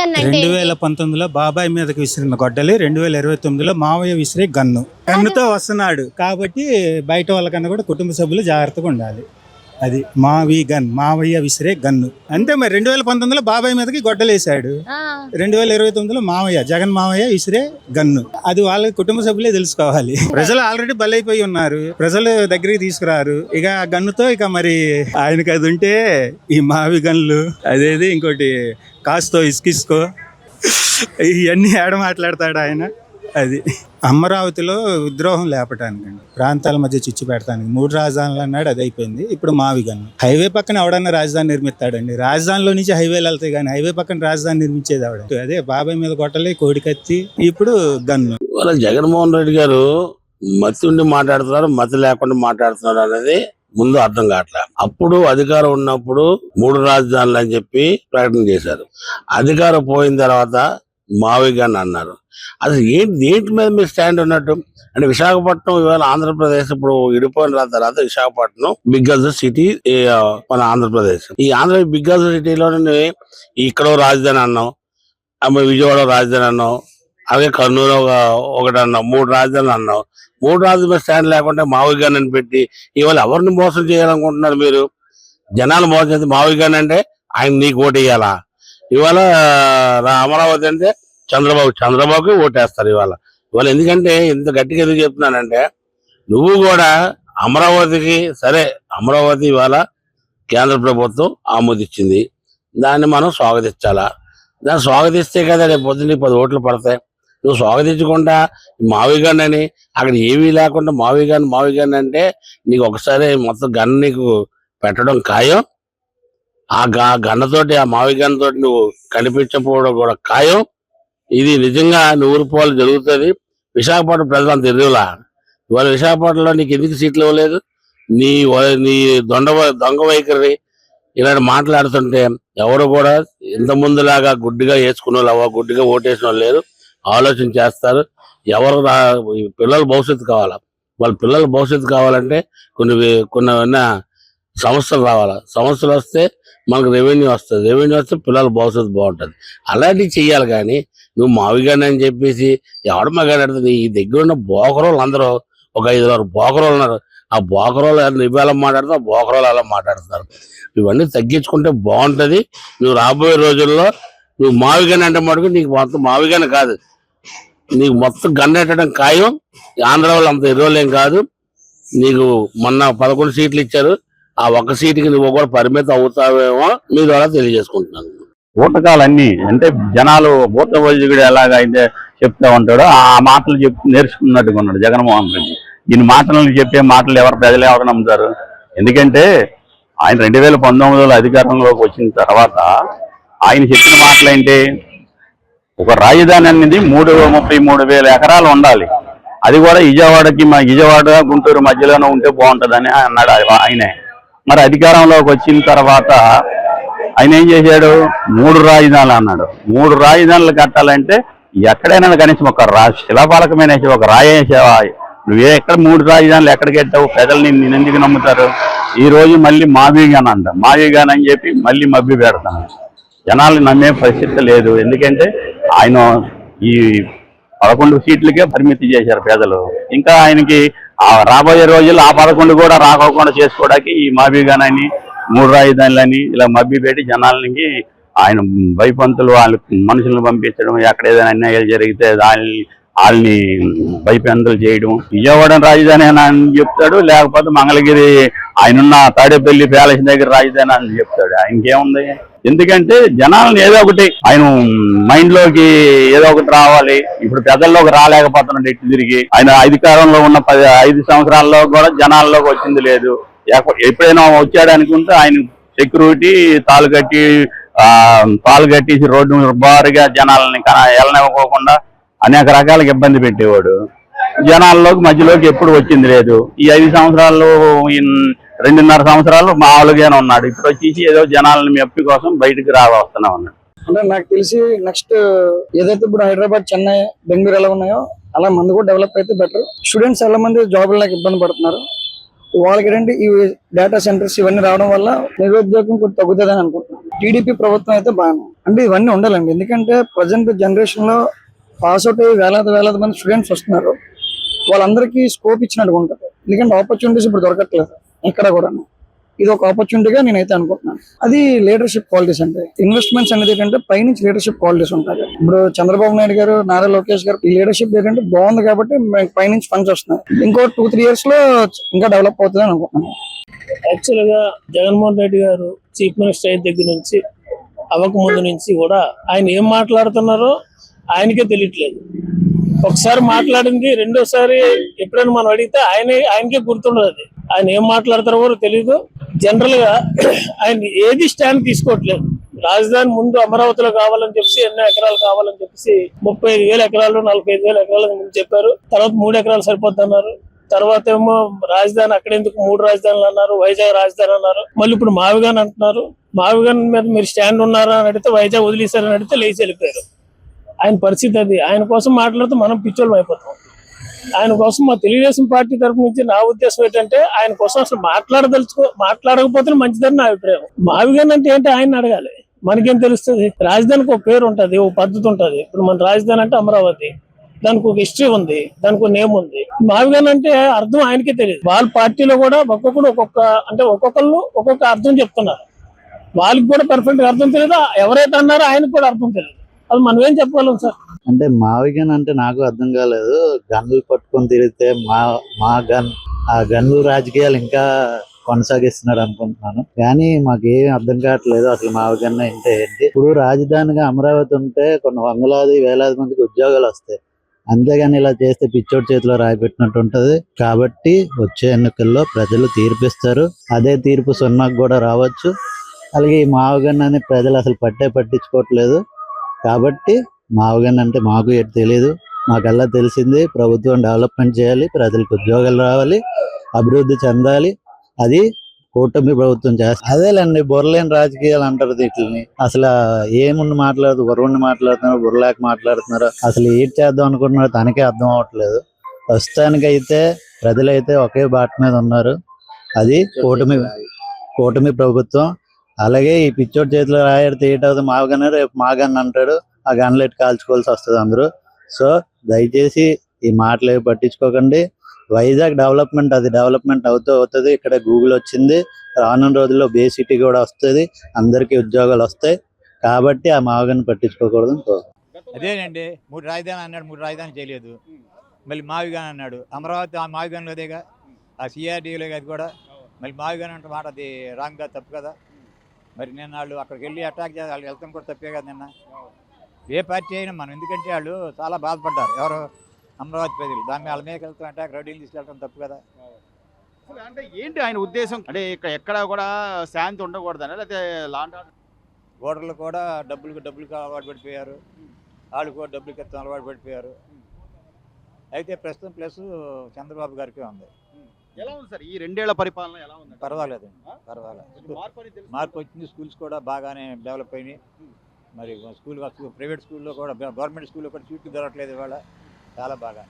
Gun అంటే 2019లో బాబాయ్ మీదకి విసిరిన గొడ్డలి 2029లో మావయ్య విసిరే గన్నుతో వస్తున్నాడు కాబట్టి బయట వాళ్ళకన్నా కూడా కుటుంబ సభ్యులు జాగ్రత్తగా ఉండాలి. అది మావయ్య విసిరే గన్ను అంతే. మరి 2019లో బాబాయ్ మీదకి గొడ్డలేసాడు, 2029లో జగన్ మావయ్య విసిరే గన్ను. అది వాళ్ళ కుటుంబ సభ్యులే తెలుసుకోవాలి. ప్రజలు ఆల్రెడీ బలైపోయి ఉన్నారు, ప్రజలు దగ్గరికి తీసుకురారు. ఇక గన్నుతో ఇక మరి ఆయనకి అది ఉంటే ఈ మావి గన్లు అదేది ఇంకోటి కాస్తో ఇసుకిసుకో ఇవన్నీ ఏడ మాట్లాడతాడు ఆయన. అది అమరావతిలో విద్రోహం లేపటానికండి, ప్రాంతాల మధ్య చిచ్చు పెడతానికి 3 రాజధానులు అన్నాడు, అది అయిపోయింది. ఇప్పుడు మావి గన్ను. హైవే పక్కన ఎవడన్నా రాజధాని నిర్మిస్తాడండి? రాజధానిలో నుంచి హైవేలు వెళ్తాయి కానీ హైవే పక్కన రాజధాని నిర్మించేది ఎవడ? అదే బాబాయ్ మీద కొట్టలే కోడికత్తి, ఇప్పుడు గన్ను. జగన్మోహన్ రెడ్డి గారు మతి ఉండి మాట్లాడుతున్నారు, మతి లేకుండా మాట్లాడుతున్నారు అనేది ముందు అర్థం కావట్లేదు. అప్పుడు అధికారం ఉన్నప్పుడు 3 రాజధానులు అని చెప్పి ప్రకటన చేశారు. అధికారం పోయిన తర్వాత మావి గన్ అన్నారు. అసలు ఏంటి మీద మీరు స్టాండ్ ఉన్నట్టు? అంటే విశాఖపట్నం ఇవాళ ఆంధ్రప్రదేశ్ ఇప్పుడు విడిపోయిన తర్వాత విశాఖపట్నం బిగ్గెస్ట్ సిటీ మన ఆంధ్రప్రదేశ్. ఈ బిగ్గెస్ట్ సిటీలోనే ఇక్కడ రాజధాని అన్నాం, విజయవాడ రాజధాని అన్నాం, అలాగే కర్నూలు ఒకటి అన్నాం, 3 రాజధానులు అన్నాం. 3 రాజధానులు స్టాండ్ లేకుండా మావి గన్ అని పెట్టి ఇవాళ ఎవరిని మోసం చేయాలనుకుంటున్నారు మీరు? జనాలు మోసం చేస్తే మావి గన్ అంటే ఆయన నీకు ఓటు వేయాలా? ఇవాళ అమరావతి అంటే చంద్రబాబుకి ఓటేస్తారు ఇవాళ. ఎందుకంటే ఇంత గట్టిగా ఎందుకు చెప్తున్నానంటే, నువ్వు కూడా అమరావతికి సరే, అమరావతి ఇవాళ కేంద్ర ప్రభుత్వం ఆమోదించింది, దాన్ని మనం స్వాగతించాలా? దాన్ని స్వాగతిస్తే కదా రేపు పొద్దున్న 10 ఓట్లు పడతాయి. నువ్వు స్వాగతించకుండా మావి గన్ అని అక్కడ ఏమీ లేకుండా మావి గన్ అంటే నీకు ఒకసారి మొత్తం గన్ నీకు పెట్టడం ఖాయం. ఆ గన్నతోటి, ఆ మావి గన్ తోటి నువ్వు కనిపించకపోవడం కూడా ఖాయం. ఇది నిజంగా నూరుపోవాలి జరుగుతుంది. విశాఖపట్నం ప్రజలు అంత ఎదురులా. ఇవాళ విశాఖపట్నంలో నీకు ఎందుకు సీట్లు ఇవ్వలేదు? నీ దొంగ వైఖరి ఇలాంటి మాట్లాడుతుంటే ఎవరు కూడా ఇంత ముందులాగా గుడ్డిగా వేసుకున్న వాళ్ళు, గుడ్డిగా ఓటేసిన వాళ్ళు లేరు. ఆలోచన చేస్తారు. ఎవరు పిల్లల భవిష్యత్తు కావాలా? వాళ్ళ పిల్లల భవిష్యత్తు కావాలంటే కొన్ని సంస్థలు రావాలా. సంస్థలు వస్తే మనకు రెవెన్యూ వస్తుంది, రెవెన్యూ వస్తే పిల్లల భవిష్యత్తు బాగుంటుంది. అలాంటివి చెయ్యాలి. కానీ నువ్వు మావిగాని అని చెప్పేసి ఎవడ మగాడుతుంది? ఈ దగ్గర ఉన్న బోకరోళ్ళు అందరూ ఒక 5 బోకరోళ్ళు ఉన్నారు. ఆ బోకరోళ్ళు ఇవాళ మాట్లాడుతారు, ఆ బోకరోళ్ళు అలా మాట్లాడుతున్నారు. ఇవన్నీ తగ్గించుకుంటే బాగుంటది. నువ్వు రాబోయే రోజుల్లో నువ్వు మావిగాని అంటే మటుకు నీకు మొత్తం మావిగాని కాదు, నీకు మొత్తం గన్నెట్టడం ఖాయం. ఆంధ్ర వాళ్ళు అంత ఎరువులేం కాదు. నీకు మొన్న 11 సీట్లు ఇచ్చారు, ఆ 1 సీటుకి నువ్వు కూడా పరిమితం అవుతావేమో మీ ద్వారా తెలియజేసుకుంటున్నాను. ఊటకాలన్నీ అంటే జనాలు భూత వైద్యుడు ఎలాగైతే చెప్తా ఉంటాడో ఆ మాటలు నేర్చుకున్నట్టుగా ఉన్నాడు జగన్మోహన్ రెడ్డి. ఈయన మాటలను చెప్పే మాటలు ప్రజలు ఎవరు నమ్ముతారు? ఎందుకంటే ఆయన 2019లో అధికారంలోకి వచ్చిన తర్వాత ఆయన చెప్పిన మాటలు ఏంటి? ఒక రాజధాని అనేది 33,000 ఎకరాలు ఉండాలి, అది కూడా విజయవాడ గుంటూరు మధ్యలోనే ఉంటే బాగుంటుందని అన్నాడు ఆయనే. మరి అధికారంలోకి వచ్చిన తర్వాత ఆయన ఏం చేశాడు? 3 రాజధానులు అన్నాడు. 3 రాజధానులు కట్టాలంటే ఎక్కడైనా కనీసం ఒక శిలాపాలకమైన ఒక రాయేసావా? నువ్వే ఎక్కడ 3 రాజధానులు ఎక్కడ కట్టావు? ప్రజలు నిన్ను ఎందుకు నమ్ముతారు? ఈ రోజు మళ్ళీ మావిగాన్ అని చెప్పి మళ్ళీ మభ్య పెడతాను. జనాలు నమ్మే పరిస్థితి లేదు. ఎందుకంటే ఆయన ఈ 11 సీట్లకే పరిమితి చేశారు ప్రజలు. ఇంకా ఆయనకి రాబోయే రోజుల్లో ఆ 11 కూడా రాకోకుండా చేసుకోవడానికి ఈ మావిగాన్ అని 3 రాజధానులని ఇలా మభ్య పెట్టి జనాలకి ఆయన భయపంతులు వాళ్ళ మనుషులను పంపించడం, ఎక్కడ ఏదైనా అన్యాయాలు జరిగితే వాళ్ళని భయపంతులు చేయడం. విజయవాడ రాజధాని అని చెప్తాడు, లేకపోతే మంగళగిరి ఆయనున్న తాడేపల్లి ప్యాలెస్ దగ్గర రాజధాని అని చెప్తాడు. ఆయనకేముంది? ఎందుకంటే జనాలను ఏదో ఒకటి ఆయన మైండ్ లోకి ఏదో ఒకటి రావాలి. ఇప్పుడు పెద్దల్లోకి రాలేకపోతున్నాడు ఎటు తిరిగి. ఆయన అధికారంలో ఉన్న 5 సంవత్సరాల్లో కూడా జనాల్లోకి వచ్చింది లేదు. ఎప్పుడైనా వచ్చాడు అనుకుంటే ఆయన సెక్యూరిటీ తాళ్ళు కట్టేసి రోడ్డు బారుగా జనాలని వెళ్ళనివ్వకోకుండా అనేక రకాలుగా ఇబ్బంది పెట్టేవాడు. జనాల్లోకి మధ్యలోకి ఎప్పుడు వచ్చింది లేదు. ఈ 5 సంవత్సరాలు 2.5 సంవత్సరాలు మామూలుగానే ఉన్నాడు. ఇప్పుడు వచ్చేసి ఏదో జనాలని మెప్పి కోసం బయటకు వస్తున్నా ఉన్నాడు. అంటే నాకు తెలిసి నెక్స్ట్ ఏదైతే ఇప్పుడు హైదరాబాద్, చెన్నై, బెంగళూరు ఎలా ఉన్నాయో అలా మంది కూడా డెవలప్ అయితే బెటర్. స్టూడెంట్స్ చాలా మంది జాబులు నాకు ఇబ్బంది పడుతున్నారు. వాళ్ళకి ఏంటంటే ఈ డేటా సెంటర్స్ ఇవన్నీ రావడం వల్ల నిరుద్యోగం కొంచెం తగ్గుతుంది అని అనుకుంటున్నాను. టీడీపీ ప్రభుత్వం అయితే బాగానే అంటే ఇవన్నీ ఉండాలండి. ఎందుకంటే ప్రజెంట్ జనరేషన్ లో పాస్ అవుట్ అయ్యి వేలాది మంది స్టూడెంట్స్ వస్తున్నారు. వాళ్ళందరికీ స్కోప్ ఇచ్చినట్టుగా ఉంటుంది. ఎందుకంటే ఆపర్చునిటీస్ ఇప్పుడు దొరకట్లేదు ఎక్కడ కూడా. ఇది ఒక ఆపర్చునిటీగా నేనైతే అనుకుంటున్నాను. అది లీడర్షిప్ క్వాలిటీస్ అంటే ఇన్వెస్ట్మెంట్స్ అనేది ఏంటంటే పైనుంచి లీడర్షిప్ క్వాలిటీస్ ఉంటాయి. ఇప్పుడు చంద్రబాబు నాయుడు గారు, నారా లోకేష్ గారు ఈ లీడర్షిప్ ఏంటంటే బాగుంది కాబట్టి పైనుంచి ఫండ్స్ వస్తున్నాయి. ఇంకో 2-3 years లో ఇంకా డెవలప్ అవుతుంది అని అనుకుంటున్నాను. యాక్చువల్ గా జగన్మోహన్ రెడ్డి గారు చీఫ్ మినిస్టర్ అయిన దగ్గర నుంచి అవ్వక ముందు నుంచి కూడా ఆయన ఏం మాట్లాడుతున్నారో ఆయనకే తెలియట్లేదు. ఒకసారి మాట్లాడింది రెండోసారి ఎప్పుడైనా మనం అడిగితే ఆయనకే గుర్తుండదు. అది ఆయన ఏం మాట్లాడతారో కూడా తెలీదు. జనరల్ గా ఆయన ఏది స్టాండ్ తీసుకోవట్లేదు. రాజధాని ముందు అమరావతిలో కావాలని చెప్పి ఎన్నో ఎకరాలు కావాలని చెప్పి 35,000 ఎకరాలు 45,000 ఎకరాలు ముందు చెప్పారు. తర్వాత 3 ఎకరాలు సరిపోతున్నారు. తర్వాత ఏమో రాజధాని అక్కడెందుకు 3 రాజధానులు అన్నారు, వైజాగ్ రాజధాని అన్నారు. మళ్ళీ ఇప్పుడు మావిగాన్ అంటున్నారు. మావిగాన్ మీద మీరు స్టాండ్ ఉన్నారా అని అడిగితే వైజాగ్ వదిలేశారని అడిగితే లేచి వెళ్ళిపోయారు. ఆయన పరిస్థితి అది. ఆయన కోసం మాట్లాడితే మనం పిచ్చోళ్ళం అయిపోతాం. ఆయన కోసం మా తెలుగుదేశం పార్టీ తరఫు నుంచి నా ఉద్దేశం ఏంటంటే ఆయన కోసం అసలు మాట్లాడకపోతే మంచిదని నా అభిప్రాయం. మావిగాన్ అంటే ఏంటి ఆయన అడగాలి. మనకేం తెలుస్తుంది? రాజధానికి ఒక పేరు ఉంటుంది, ఒక పద్ధతి ఉంటుంది. ఇప్పుడు మన రాజధాని అంటే అమరావతి, దానికి ఒక హిస్టరీ ఉంది, దానికి ఒక నేమ్ ఉంది. మావిగాన్ అంటే అర్థం ఆయనకే తెలియదు. వాళ్ళ పార్టీలో కూడా ఒక్కొక్కరు ఒక్కొక్కళ్ళు ఒక్కొక్క అర్థం చెప్తున్నారు. వాళ్ళకి కూడా పర్ఫెక్ట్ గా అర్థం తెలియదు. ఎవరైతే అన్నారో ఆయనకు కూడా అర్థం తెలియదు. అది మనం ఏం చెప్పగలం సార్? అంటే మావిగన్ అంటే నాకు అర్థం కాలేదు. గన్లు పట్టుకొని తిరిగితే మా గన్, ఆ గన్లు రాజకీయాలు ఇంకా కొనసాగిస్తున్నాడు అనుకుంటున్నాను. కానీ మాకు ఏం అర్థం కావట్లేదు అసలు మావిగన్ అంటే ఏంటి. ఇప్పుడు రాజధానిగా అమరావతి ఉంటే కొన్ని వందలాది వేలాది మందికి ఉద్యోగాలు వస్తాయి. అంతేగాని ఇలా చేస్తే పిచ్చోడి చేతిలో రాయిపెట్టినట్టు ఉంటది. కాబట్టి వచ్చే ఎన్నికల్లో ప్రజలు తీర్పిస్తారు. అదే తీర్పు సున్నాకు కూడా రావచ్చు. అలాగే ఈ మావిగన్ అని ప్రజలు అసలు పట్టించుకోవట్లేదు. కాబట్టి మావిగన్ అంటే మాకు ఎటు తెలియదు. మాకల్లా తెలిసింది ప్రభుత్వం డెవలప్మెంట్ చేయాలి, ప్రజలకు ఉద్యోగాలు రావాలి, అభివృద్ధి చెందాలి. అది కూటమి ప్రభుత్వం చేస్తుంది. అదేలేండి బుర్రలేని రాజకీయాలు అంటారు వీటిని. అసలు ఏముండి మాట్లాడుతున్నారు, బుర్రలేక మాట్లాడుతున్నారు. అసలు ఏం చేద్దాం అనుకుంటున్నారో తనకే అర్థం అవ్వట్లేదు. ప్రస్తుతానికైతే ప్రజలైతే ఒకే బాట మీద ఉన్నారు. అది కూటమి ప్రభుత్వం. అలాగే ఈ పిచ్చోడి చేతిలో రాయడితే ఏటవుతుంది మావిగన్ రేపు మాగన్ అంటాడు. ఆ గన్లెట్ కాల్చుకోవాల్సి వస్తుంది అందరూ. సో దయచేసి ఈ మాటలు ఏవి పట్టించుకోకండి. వైజాగ్ డెవలప్మెంట్ అది డెవలప్మెంట్ అవుతుంది. ఇక్కడ గూగుల్ వచ్చింది. రానున్న రోజుల్లో బే సిటీ కూడా వస్తుంది. అందరికీ ఉద్యోగాలు వస్తాయి. కాబట్టి ఆ మావిగన్ పట్టించుకోకూడదు. అదేనండి 3 రాజధాని అన్నాడు, 3 రాజధాని చేయలేదు. మళ్ళీ మావిగాన్ అన్నాడు. అమరావతి ఆ మావిగాన్లో అదేగా, ఆ సిఆర్డీలో అది కూడా. మళ్ళీ మావిగాన్ అంటే మాట అది రాంగ్గా తప్పు కదా. మరి నేను వాళ్ళు అక్కడికి వెళ్ళి అటాక్ చేసి వాళ్ళు వెళ్తాం కూడా తప్పే కదా. నిన్న ఏ పార్టీ అయినా మనం, ఎందుకంటే వాళ్ళు చాలా బాధపడ్డారు ఎవరు అమరావతి ప్రజలు. దాని వాళ్ళ మీద వెళ్తాం అటాక్ రౌడీలు తీసుకెళ్ళడం తప్పు కదా. అంటే ఏంటి ఆయన ఉద్దేశం? అంటే ఇక్కడ ఎక్కడ కూడా శాంతి ఉండకూడదని, లేకపోతే లాండ్ ఓటర్లు కూడా డబ్బులకు అలవాటు పడిపోయారు. వాళ్ళు కూడా డబ్బులకి ఎత్తం అలవాటు పడిపోయారు. అయితే ప్రస్తుతం ప్లస్ చంద్రబాబు గారికి ఉంది. ఎలా ఉంది సార్ ఈ 2 ఏళ్ల పరిపాలన? ఎలా ఉంది? పర్వాలేదండి, పర్వాలేదు. మార్పు వచ్చింది. స్కూల్స్ కూడా బాగానే డెవలప్ అయినాయి. మరి ప్రైవేట్ స్కూల్లో కూడా, గవర్నమెంట్ స్కూల్లో కూడా సీట్లు దొరకట్లేదు ఇవాళ. చాలా బాగా